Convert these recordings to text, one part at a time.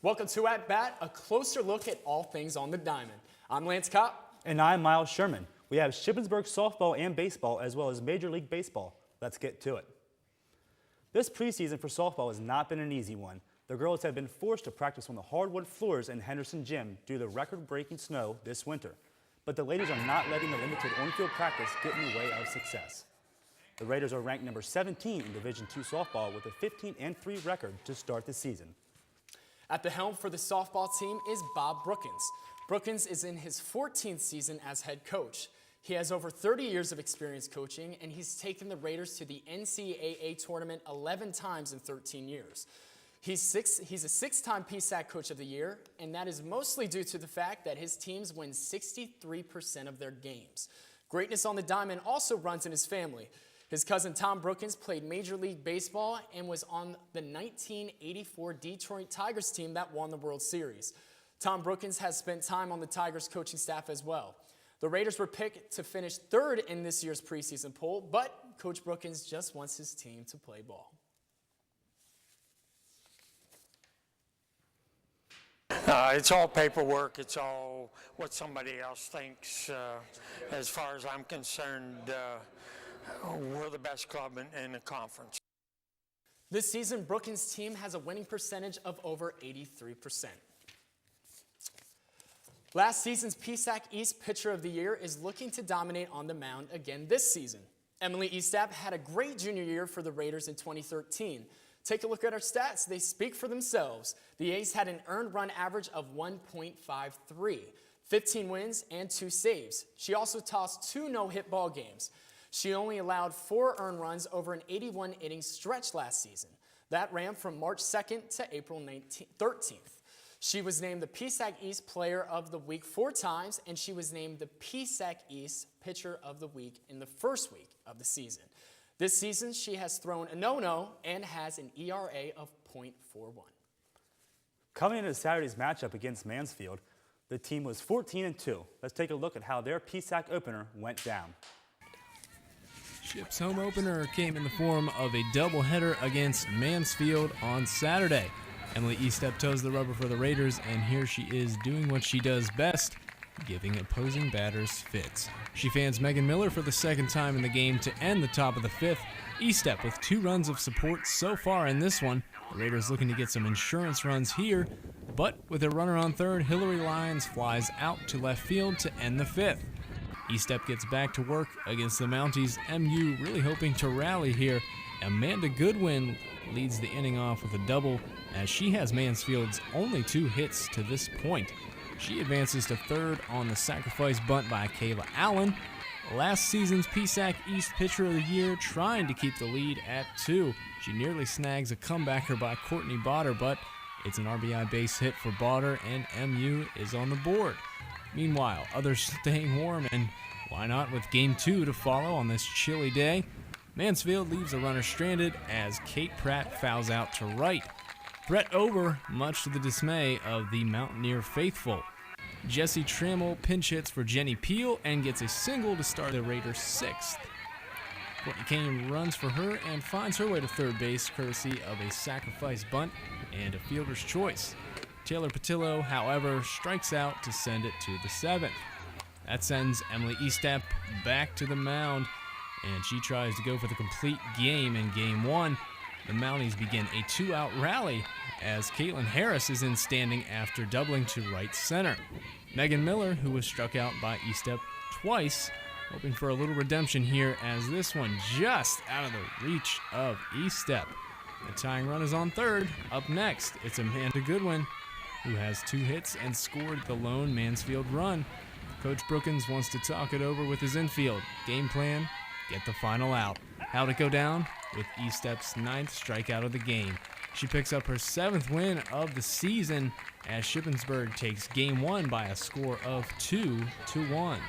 Welcome to At Bat, a closer look at all things on the diamond. I'm Lance Kopp. And I'm Miles Sherman. We have Shippensburg softball and baseball, as well as Major League Baseball. Let's get to it. This preseason for softball has not been an easy one. The girls have been forced to practice on the hardwood floors in Henderson Gym due to the record-breaking snow this winter. But the ladies are not letting the limited on-field practice get in the way of success. The Raiders are ranked number 17 in Division II softball with a 15-3 record to start the season. At the helm for the softball team is Bob Brookins. Brookins is in his 14th season as head coach. He has over 30 years of experience coaching, and he's taken the Raiders to the NCAA tournament 11 times in 13 years. He's a six-time PSAC Coach of the Year, and that is mostly due to the fact that his teams win 63% of their games. Greatness on the diamond also runs in his family. His cousin Tom Brookins played Major League Baseball and was on the 1984 Detroit Tigers team that won the World Series. Tom Brookins has spent time on the Tigers coaching staff as well. The Raiders were picked to finish third in this year's preseason poll, but Coach Brookins just wants his team to play ball. It's all paperwork. It's all what somebody else thinks. As far as I'm concerned, we're the best club in the conference. This season, Brookins' team has a winning percentage of over 83%. Last season's PSAC East Pitcher of the Year is looking to dominate on the mound again this season. Emily Eastap had a great junior year for the Raiders in 2013. Take a look at her stats. They speak for themselves. The Ace had an earned run average of 1.53, 15 wins, and 2 saves. She also tossed 2 no-hit ball games. She only allowed 4 earned runs over an 81-inning stretch last season. That ran from March 2nd to April 13th. She was named the PSAC East Player of the Week 4 times, and she was named the PSAC East Pitcher of the Week in the first week of the season. This season, she has thrown a no-no and has an ERA of .41. Coming into Saturday's matchup against Mansfield, the team was 14-2. Let's take a look at how their PSAC opener went down. Ship's home opener came in the form of a doubleheader against Mansfield on Saturday. Emily Eastep toes the rubber for the Raiders, and here she is doing what she does best, giving opposing batters fits. She fans Megan Miller for the second time in the game to end the top of the 5th. Eastep with 2 runs of support so far in this one. The Raiders looking to get some insurance runs here, but with a runner on third, Hillary Lyons flies out to left field to end the 5th. Eastep gets back to work against the Mounties. MU really hoping to rally here. Amanda Goodwin leads the inning off with a double, as she has Mansfield's only 2 hits to this point. She advances to third on the sacrifice bunt by Kayla Allen. Last season's PSAC East Pitcher of the Year trying to keep the lead at 2. She nearly snags a comebacker by Courtney Botter, but it's an RBI base hit for Botter, and MU is on the board. Meanwhile, others staying warm, and why not with Game 2 to follow on this chilly day? Mansfield leaves a runner stranded as Kate Pratt fouls out to right. Brett Ober, much to the dismay of the Mountaineer faithful. Jesse Trammell pinch hits for Jenny Peel and gets a single to start the Raiders' 6th. Courtney Kane runs for her and finds her way to third base, courtesy of a sacrifice bunt and a fielder's choice. Taylor Patillo, however, strikes out to send it to the 7th. That sends Emily Eastep back to the mound, and she tries to go for the complete game in Game 1. The Mounties begin a 2-out rally as Caitlin Harris is in standing after doubling to right center. Megan Miller, who was struck out by Eastep twice, hoping for a little redemption here as this one just out of the reach of Eastep. The tying run is on third. Up next, it's Amanda Goodwin, who has 2 hits and scored the lone Mansfield run. Coach Brookins wants to talk it over with his infield. Game plan, get the final out. How'd it go down? With Eastep's 9th strikeout of the game. She picks up her 7th win of the season as Shippensburg takes Game 1 by a score of 2-1.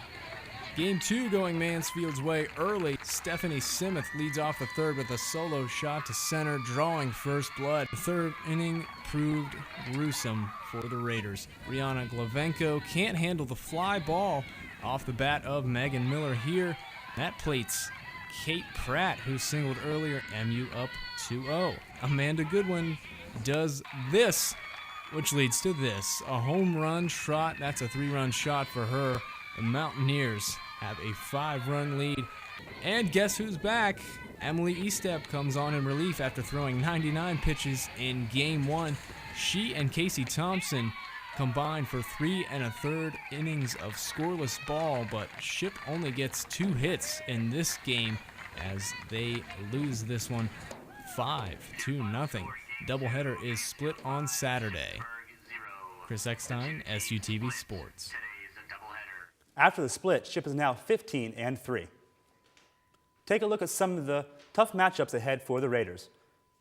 Game 2 going Mansfield's way early. Stephanie Simeth leads off the third with a solo shot to center, drawing first blood. The third inning proved gruesome for the Raiders. Brianna Glavenko can't handle the fly ball off the bat of Megan Miller here. That plates Kate Pratt, who singled earlier, MU up 2-0. Amanda Goodwin does this which leads to this. A home run trot. That's a 3-run shot for her. The Mountaineers have a 5-run lead. And guess who's back? Emily Estep comes on in relief after throwing 99 pitches in Game 1. She and Casey Thompson combined for 3 1/3 innings of scoreless ball, but Ship only gets 2 hits in this game as they lose this one 5-0. Doubleheader is split on Saturday. Chris Eckstine, SUTV Sports. After the split, Ship is now 15-3. Take a look at some of the tough matchups ahead for the Raiders.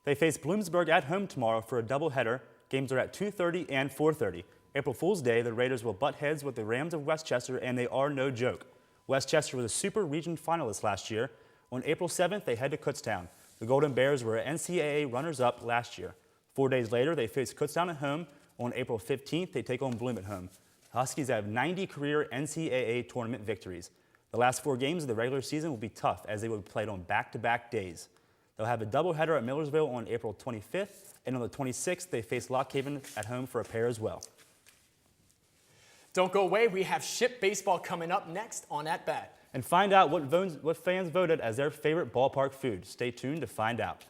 They face Bloomsburg at home tomorrow for a doubleheader. Games are at 2:30 and 4:30. April Fool's Day, the Raiders will butt heads with the Rams of Westchester, and they are no joke. Westchester was a Super Region finalist last year. On April 7th, they head to Kutztown. The Golden Bears were NCAA runners-up last year. 4 days later, they face Kutztown at home. On April 15th, they take on Bloom at home. The Huskies have 90 career NCAA tournament victories. The last 4 games of the regular season will be tough as they will be played on back-to-back days. They'll have a doubleheader at Millersville on April 25th, and on the 26th, they face Lock Haven at home for a pair as well. Don't go away. We have Ship baseball coming up next on At Bat. And find out what fans voted as their favorite ballpark food. Stay tuned to find out.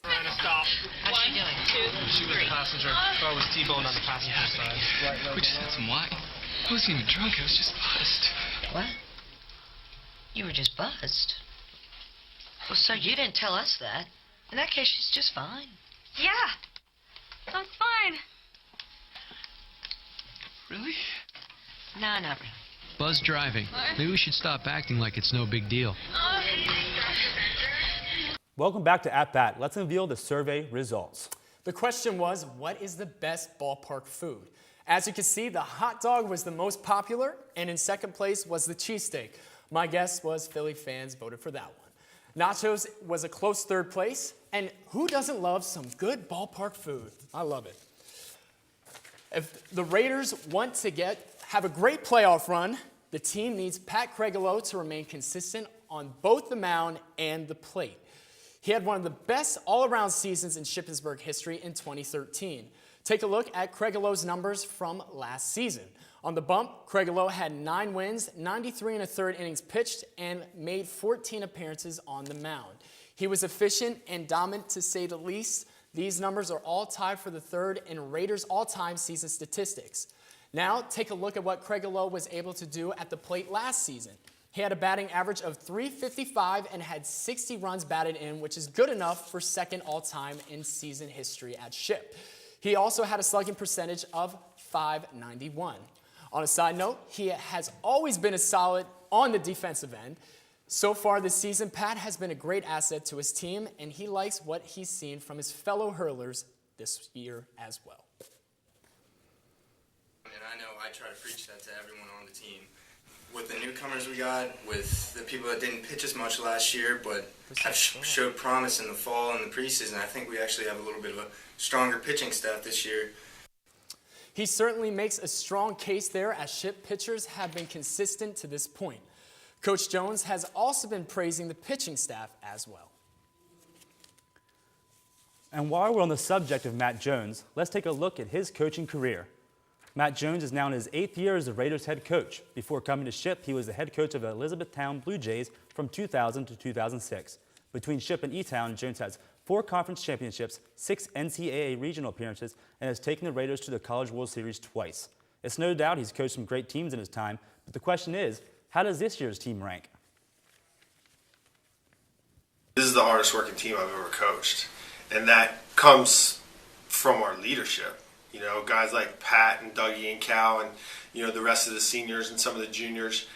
Stop. How's she doing? 2, She was a passenger. I was T-boned on the passenger side. We just had some wine. I wasn't even drunk. I was just buzzed. What? You were just buzzed. Well, sir, you didn't tell us that. In that case, she's just fine. Yeah, I'm fine. Really? No, not really. Buzz driving. Maybe we should stop acting like it's no big deal. Welcome back to At Bat. Let's unveil the survey results. The question was, what is the best ballpark food? As you can see, the hot dog was the most popular, and in second place was the cheesesteak. My guess was Philly fans voted for that one. Nachos was a close third place, and who doesn't love some good ballpark food? I love it. If the Raiders want to have a great playoff run, the team needs Pat Cregolo to remain consistent on both the mound and the plate. He had one of the best all-around seasons in Shippensburg history in 2013. Take a look at Cregolo's numbers from last season. On the bump, Cregolo had 9 wins, 93 1/3 innings pitched, and made 14 appearances on the mound. He was efficient and dominant to say the least. These numbers are all tied for the third in Raiders' all-time season statistics. Now, take a look at what Cregolo was able to do at the plate last season. He had a batting average of .355 and had 60 runs batted in, which is good enough for second all-time in season history at Ship. He also had a slugging percentage of .591. On a side note, he has always been a solid on the defensive end. So far this season, Pat has been a great asset to his team, and he likes what he's seen from his fellow hurlers this year as well. And I know I try to preach that to everyone on the team. With the newcomers we got, with the people that didn't pitch as much last year, but have showed promise in the fall and the preseason, I think we actually have a little bit of a stronger pitching staff this year. He certainly makes a strong case there, as Ship pitchers have been consistent to this point. Coach Jones has also been praising the pitching staff as well. And while we're on the subject of Matt Jones, let's take a look at his coaching career. Matt Jones is now in his 8th year as the Raiders head coach. Before coming to Ship, he was the head coach of the Elizabethtown Blue Jays from 2000 to 2006. Between Ship and E-Town, Jones has 4 conference championships, 6 NCAA regional appearances, and has taken the Raiders to the College World Series twice. It's no doubt he's coached some great teams in his time, but the question is, how does this year's team rank? This is the hardest working team I've ever coached, and that comes from our leadership. You know, guys like Pat and Dougie and Cal and, you know, the rest of the seniors and some of the juniors.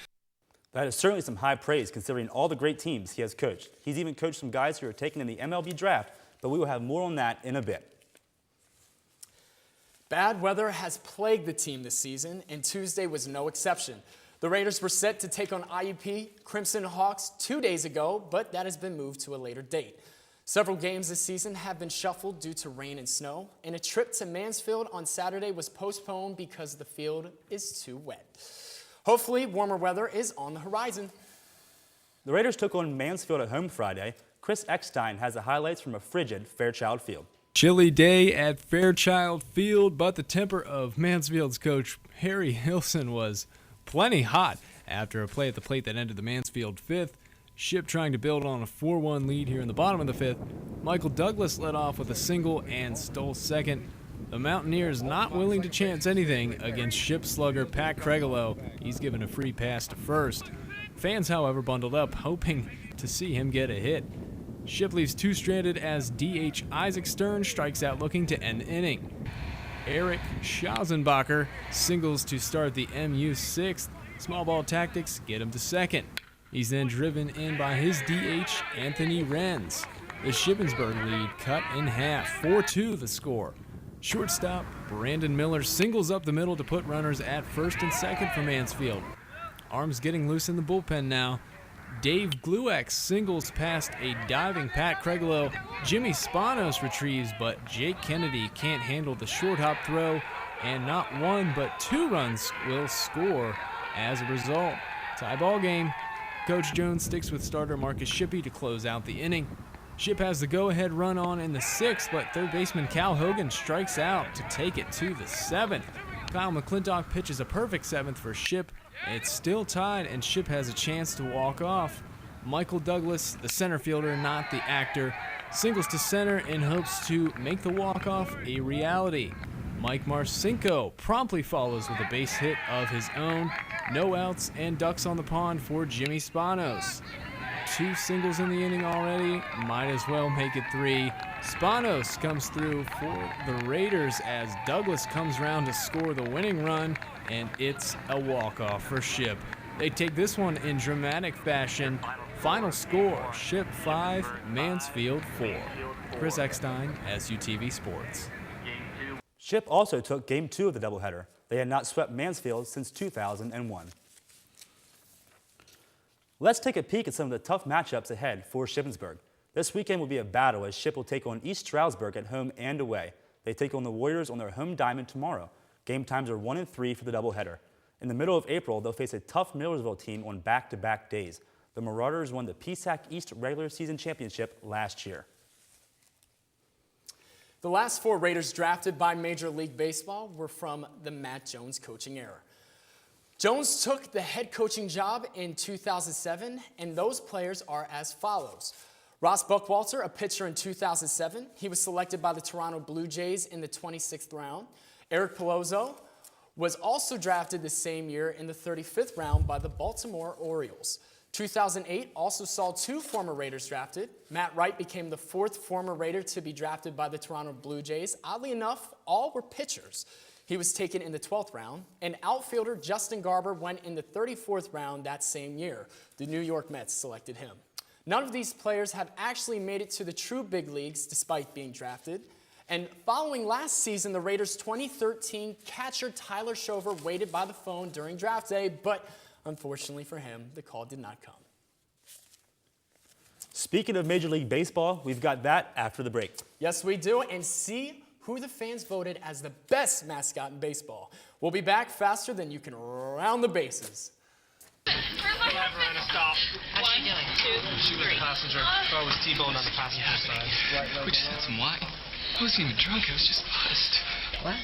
That is certainly some high praise considering all the great teams he has coached. He's even coached some guys who are taken in the MLB draft, but we will have more on that in a bit. Bad weather has plagued the team this season, and Tuesday was no exception. The Raiders were set to take on IUP Crimson Hawks 2 days ago, but that has been moved to a later date. Several games this season have been shuffled due to rain and snow, and a trip to Mansfield on Saturday was postponed because the field is too wet. Hopefully, warmer weather is on the horizon. The Raiders took on Mansfield at home Friday. Chris Eckstine has the highlights from a frigid Fairchild Field. Chilly day at Fairchild Field, but the temper of Mansfield's coach Harry Hilson was plenty hot after a play at the plate that ended the Mansfield fifth. Ship trying to build on a 4-1 lead here in the bottom of the fifth. Michael Douglas led off with a single and stole second. The Mountaineers not willing to chance anything against Ship slugger Pat Cregolo. He's given a free pass to first. Fans, however, bundled up, hoping to see him get a hit. Ship leaves two stranded as D.H. Isaac Stern strikes out looking to end the inning. Eric Schausenbacher singles to start the MU sixth. Small ball tactics get him to second. He's then driven in by his DH, Anthony Renz. The Shippensburg lead cut in half, 4-2 the score. Shortstop Brandon Miller singles up the middle to put runners at first and second for Mansfield. Arms getting loose in the bullpen now. Dave Gluex singles past a diving Pat Cregolo. Jimmy Spanos retrieves, but Jake Kennedy can't handle the short hop throw, and not one but two runs will score as a result. Tie ball game. Coach Jones sticks with starter Marcus Shippey to close out the inning. Ship has the go-ahead run on in the sixth, but third baseman Cal Hogan strikes out to take it to the seventh. Kyle McClintock pitches a perfect seventh for Ship. It's still tied, and Ship has a chance to walk off. Michael Douglas, the center fielder, not the actor, singles to center in hopes to make the walk-off a reality. Mike Marcinko promptly follows with a base hit of his own. No outs and ducks on the pond for Jimmy Spanos. Two singles in the inning already, might as well make it three. Spanos comes through for the Raiders as Douglas comes round to score the winning run, and it's a walk-off for Ship. They take this one in dramatic fashion. Final score, Ship 5, Mansfield 4. Chris Eckstine, SUTV Sports. Ship also took Game 2 of the doubleheader. They had not swept Mansfield since 2001. Let's take a peek at some of the tough matchups ahead for Shippensburg. This weekend will be a battle as Ship will take on East Stroudsburg at home and away. They take on the Warriors on their home diamond tomorrow. Game times are 1 and 3 for the doubleheader. In the middle of April, they'll face a tough Millersville team on back-to-back days. The Marauders won the PSAC East regular season championship last year. The last four Raiders drafted by Major League Baseball were from the Matt Jones coaching era. Jones took the head coaching job in 2007, and those players are as follows. Ross Buckwalter, a pitcher in 2007. He was selected by the Toronto Blue Jays in the 26th round. Eric Pelozzo was also drafted the same year in the 35th round by the Baltimore Orioles. 2008 also saw two former Raiders drafted. Matt Wright became the fourth former Raider to be drafted by the Toronto Blue Jays. Oddly enough, all were pitchers. He was taken in the 12th round. And outfielder Justin Garber went in the 34th round that same year. The New York Mets selected him. None of these players have actually made it to the true big leagues despite being drafted. And following last season, the Raiders' 2013 catcher Tyler Shover waited by the phone during draft day, but unfortunately for him, the call did not come. Speaking of Major League Baseball, we've got that after the break. Yes, we do, and see who the fans voted as the best mascot in baseball. We'll be back faster than you can round the bases. Stop. How's she doing? 2, She was a passenger. I was T-boned on the passenger side. We just had some wine. I wasn't even drunk, I was just buzzed. What?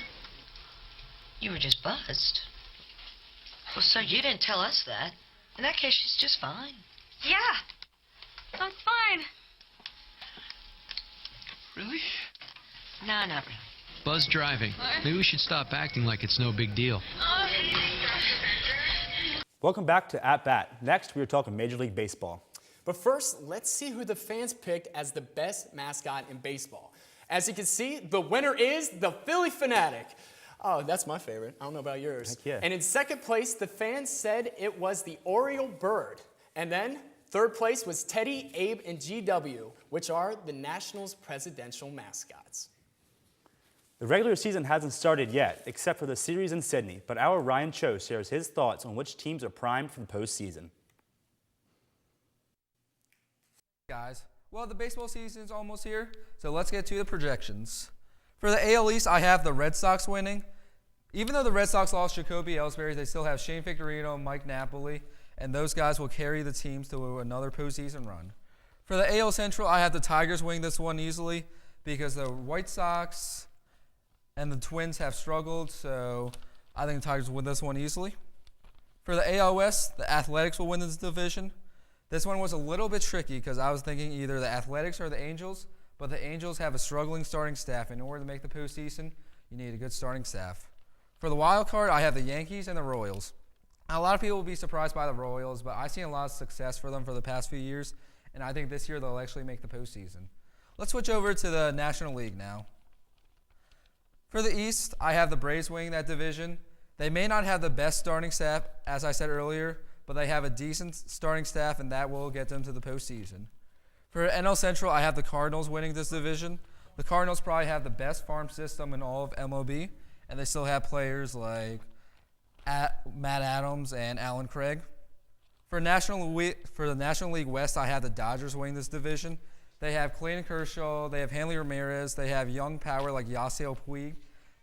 You were just buzzed? Well, sir, you didn't tell us that. In that case, she's just fine. Yeah. Sounds fine. Really? No, not really. Buzz driving. Maybe we should stop acting like it's no big deal. Welcome back to At Bat. Next, we are talking Major League Baseball. But first, let's see who the fans picked as the best mascot in baseball. As you can see, the winner is the Philly Fanatic. Oh, that's my favorite. I don't know about yours. Heck yeah. And in second place, the fans said it was the Oriole Bird. And then third place was Teddy, Abe, and GW, which are the Nationals' presidential mascots. The regular season hasn't started yet, except for the series in Sydney, but our Ryan Cho shares his thoughts on which teams are primed for the postseason. Guys, well, the baseball season is almost here, so let's get to the projections. For the AL East, I have the Red Sox winning. Even though the Red Sox lost Jacoby Ellsbury, they still have Shane Victorino and Mike Napoli, and those guys will carry the teams to another postseason run. For the AL Central, I have the Tigers winning this one easily because the White Sox and the Twins have struggled, so I think the Tigers will win this one easily. For the AL West, the Athletics will win this division. This one was a little bit tricky because I was thinking either the Athletics or the Angels, but the Angels have a struggling starting staff. In order to make the postseason, you need a good starting staff. For the wild card, I have the Yankees and the Royals. Now, a lot of people will be surprised by the Royals, but I've seen a lot of success for them for the past few years, and I think this year they'll actually make the postseason. Let's switch over to the National League now. For the East, I have the Braves winning that division. They may not have the best starting staff, as I said earlier, but they have a decent starting staff, and that will get them to the postseason. For NL Central, I have the Cardinals winning this division. The Cardinals probably have the best farm system in all of MLB, and they still have players like Matt Adams and Alan Craig. For the National League West, I have the Dodgers winning this division. They have Clayton Kershaw, they have Hanley Ramirez, they have young power like Yasiel Puig.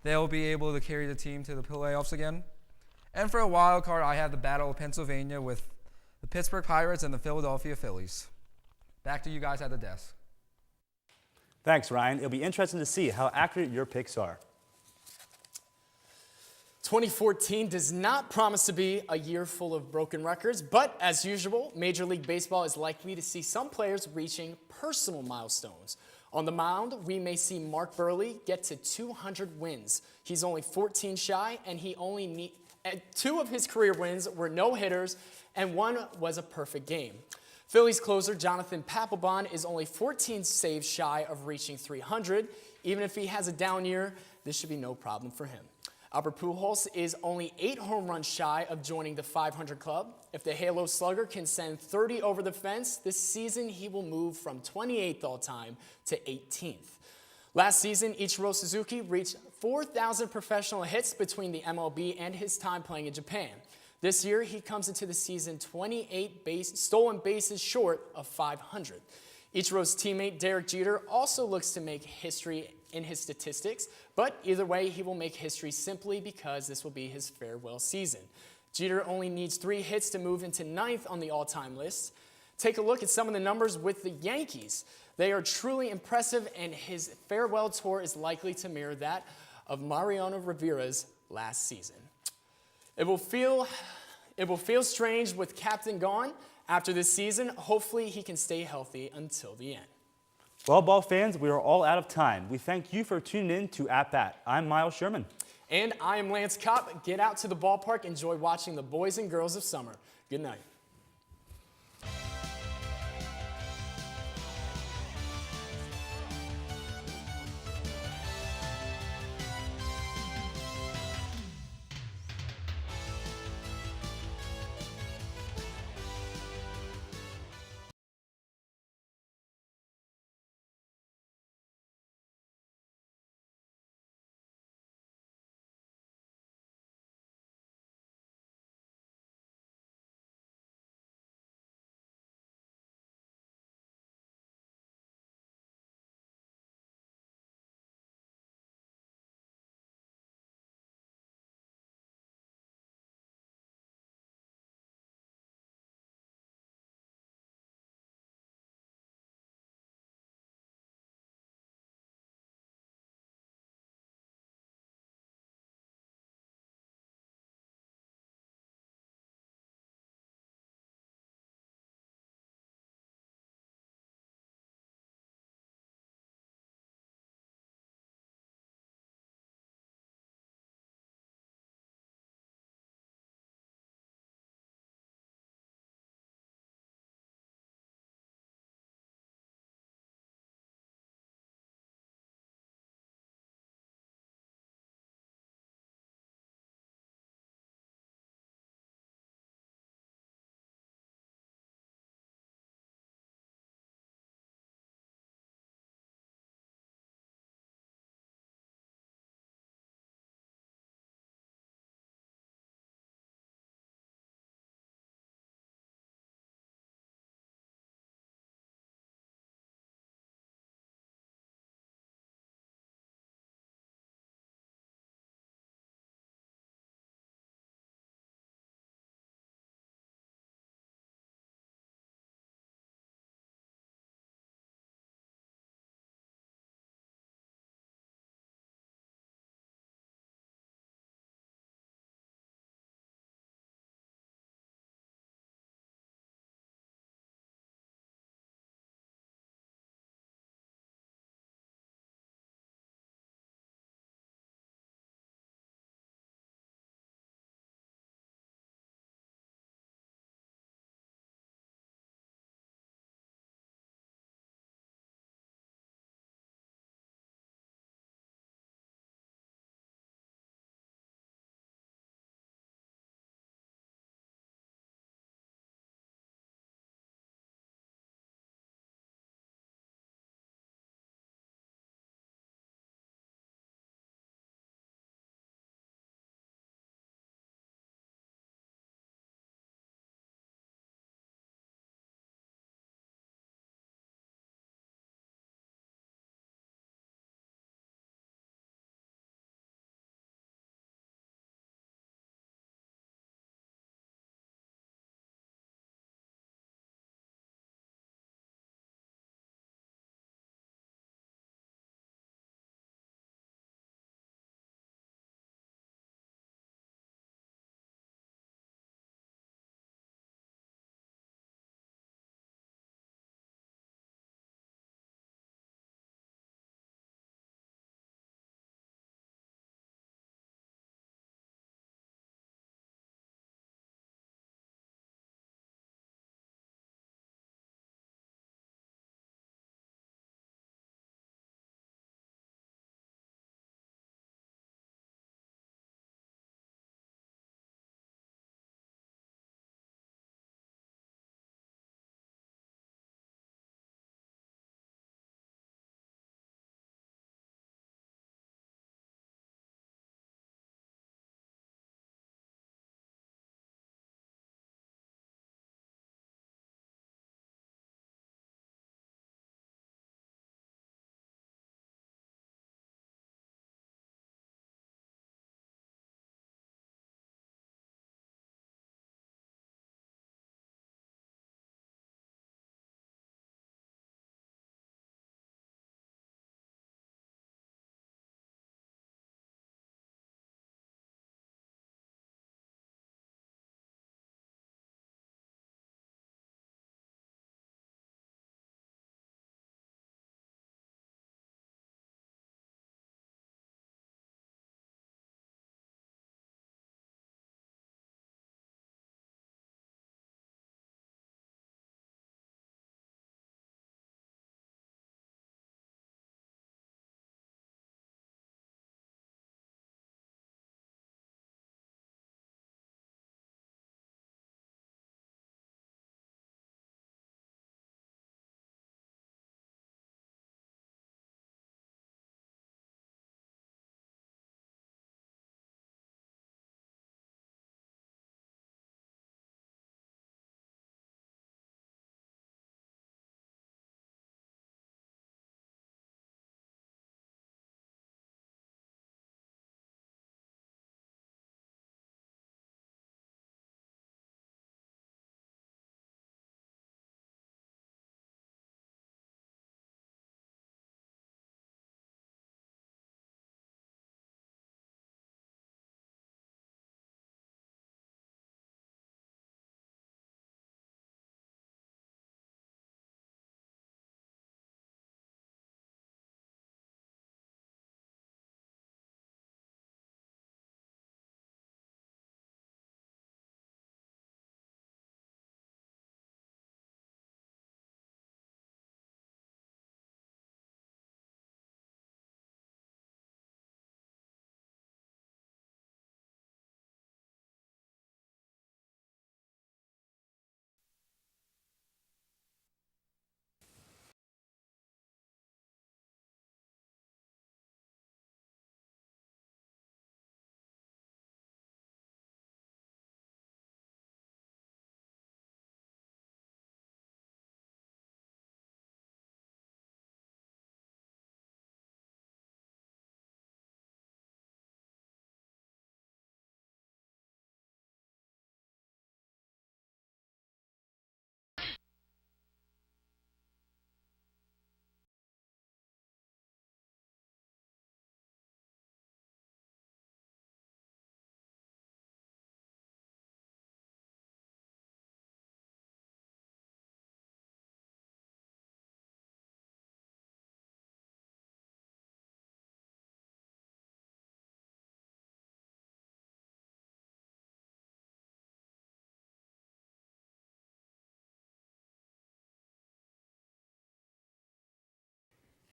They'll be able to carry the team to the playoffs again. And for a wild card, I have the Battle of Pennsylvania with the Pittsburgh Pirates and the Philadelphia Phillies. Back to you guys at the desk. Thanks, Ryan. It'll be interesting to see how accurate your picks are. 2014 does not promise to be a year full of broken records, but as usual, Major League Baseball is likely to see some players reaching personal milestones. On the mound, we may see Mark Burley get to 200 wins. He's only 14 shy, and two of his career wins were no-hitters, and one was a perfect game. Phillies closer Jonathan Papelbon is only 14 saves shy of reaching 300. Even if he has a down year, this should be no problem for him. Albert Pujols is only 8 home runs shy of joining the 500 club. If the Halo Slugger can send 30 over the fence, this season he will move from 28th all-time to 18th. Last season, Ichiro Suzuki reached 4,000 professional hits between the MLB and his time playing in Japan. This year, he comes into the season 28 stolen bases short of 500. Ichiro's teammate Derek Jeter also looks to make history in his statistics, but either way, he will make history simply because this will be his farewell season. Jeter only needs 3 hits to move into 9th on the all-time list. Take a look at some of the numbers with the Yankees. They are truly impressive, and his farewell tour is likely to mirror that of Mariano Rivera's last season. It will feel strange with Captain gone after this season. Hopefully, he can stay healthy until the end. Well, ball fans, we are all out of time. We thank you for tuning in to At Bat. I'm Miles Sherman. And I am Lance Kopp. Get out to the ballpark. Enjoy watching the boys and girls of summer. Good night.